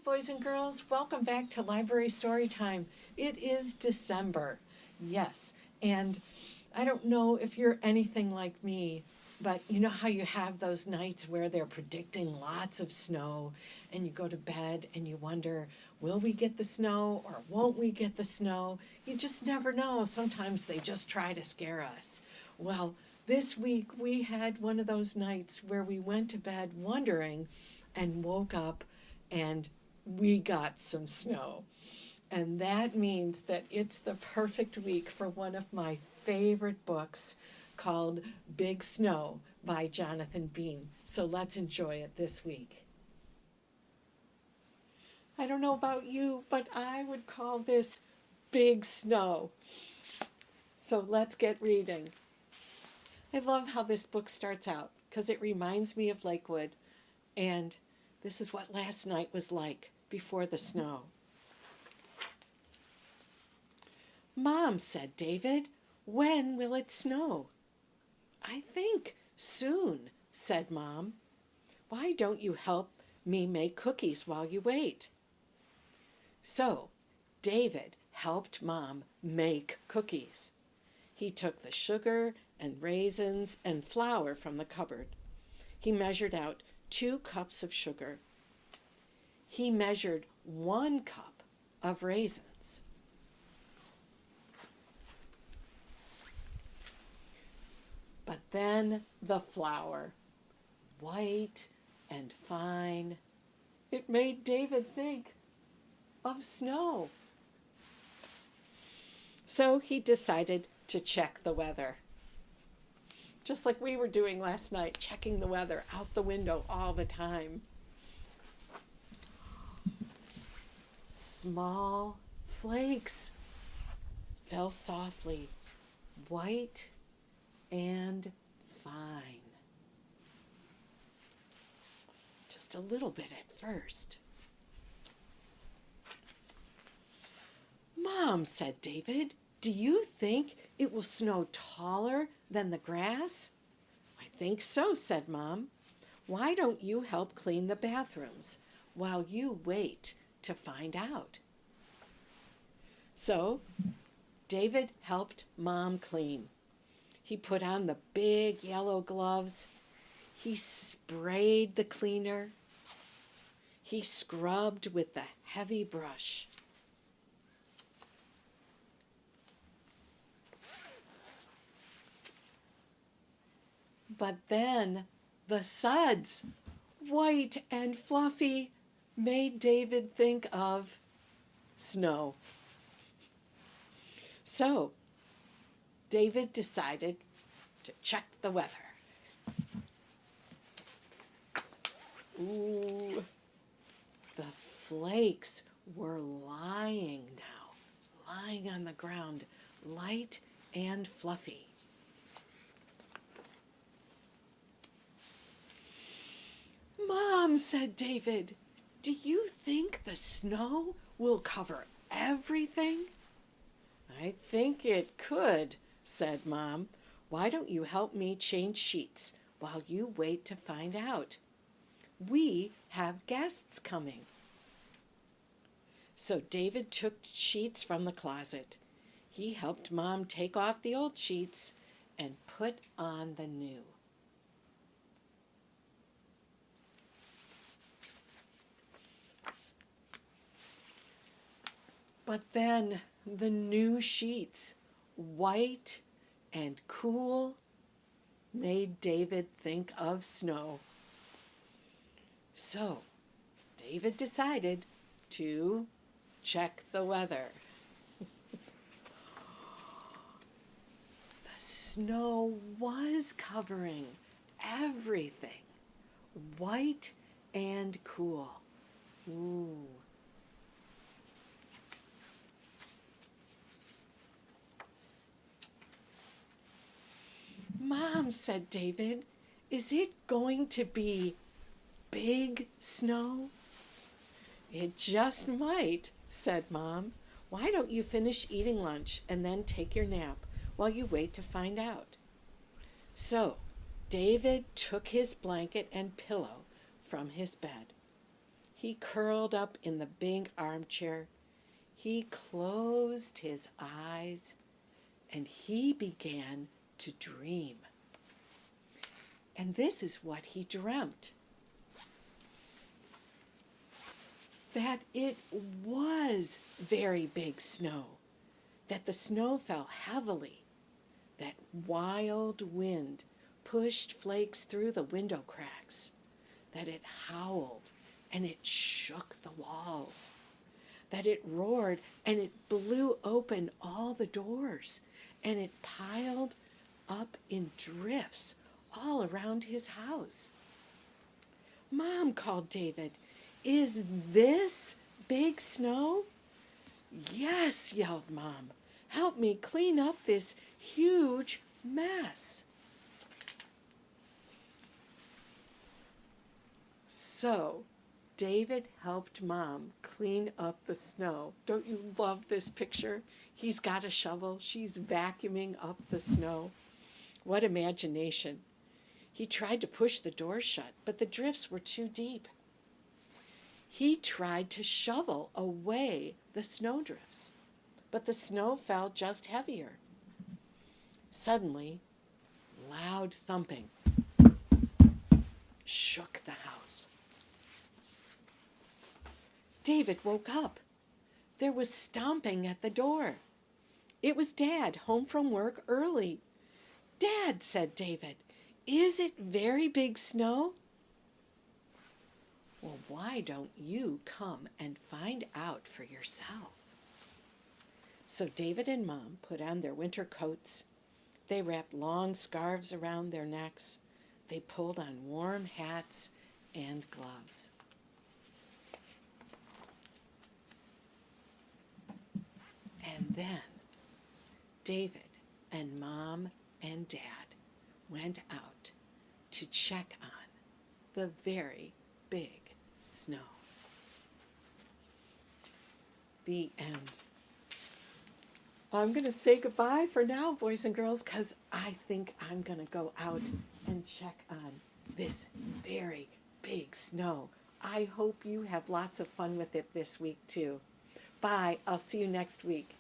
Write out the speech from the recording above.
boys and girls. Welcome back to Library Story Time. It is December. Yes, and I don't know if you're anything like me, but you know how you have those nights where they're predicting lots of snow, and you go to bed and you wonder, will we get the snow or won't we get the snow? You just never know. Sometimes they just try to scare us. Well, this week we had one of those nights where we went to bed wondering and woke up and we got some snow. And that means that it's the perfect week for one of my favorite books called Big Snow by Jonathan Bean. So let's enjoy it this week. I don't know about you, but I would call this Big Snow. So let's get reading. I love how this book starts out because it reminds me of Lakewood, and this is what last night was like before the snow. "Mom," said David, "when will it snow?" "I think soon," said Mom. "Why don't you help me make cookies while you wait?" So David helped Mom make cookies. He took the sugar and raisins and flour from the cupboard. He measured out 2 cups of sugar. He measured 1 cup of raisins. But then the flour, white and fine, it made David think of snow. So he decided to check the weather. Just like we were doing last night, checking the weather out the window all the time. Small flakes fell softly, white and fine. Just a little bit at first. "Mom," said David, "do you think it will snow taller than the grass?" "I think so," said Mom. "Why don't you help clean the bathrooms while you wait to find out?" So David helped Mom clean. He put on the big yellow gloves. He sprayed the cleaner. He scrubbed with the heavy brush. But then the suds, white and fluffy, made David think of snow. So David decided to check the weather. Ooh, the flakes were lying on the ground, light and fluffy. "Mom," said David, "do you think the snow will cover everything?" "I think it could," said Mom. "Why don't you help me change sheets while you wait to find out? We have guests coming." So David took sheets from the closet. He helped Mom take off the old sheets and put on the new. But then the new sheets, white and cool, made David think of snow. So David decided to check the weather. The snow was covering everything, white and cool. Ooh. "Mom," said David, "is it going to be big snow?" "It just might," said Mom. "Why don't you finish eating lunch and then take your nap while you wait to find out?" So David took his blanket and pillow from his bed. He curled up in the big armchair. He closed his eyes and he began to dream. And this is what he dreamt. That it was very big snow, that the snow fell heavily, that wild wind pushed flakes through the window cracks, that it howled and it shook the walls, that it roared and it blew open all the doors, and it piled up in drifts all around his house. "Mom," called David, "is this big snow?" "Yes," yelled Mom. "Help me clean up this huge mess." So, David helped Mom clean up the snow. Don't you love this picture? He's got a shovel. She's vacuuming up the snow. What imagination. He tried to push the door shut, but the drifts were too deep. He tried to shovel away the snowdrifts, but the snow fell just heavier. Suddenly, loud thumping shook the house. David woke up. There was stomping at the door. It was Dad, home from work early. "Dad," said David, "is it very big snow?" "Well, why don't you come and find out for yourself?" So David and Mom put on their winter coats. They wrapped long scarves around their necks. They pulled on warm hats and gloves. And then David and Mom and Dad went out to check on the very big snow. The end. I'm going to say goodbye for now, boys and girls, because I think I'm going to go out and check on this very big snow. I hope you have lots of fun with it this week, too. Bye. I'll see you next week.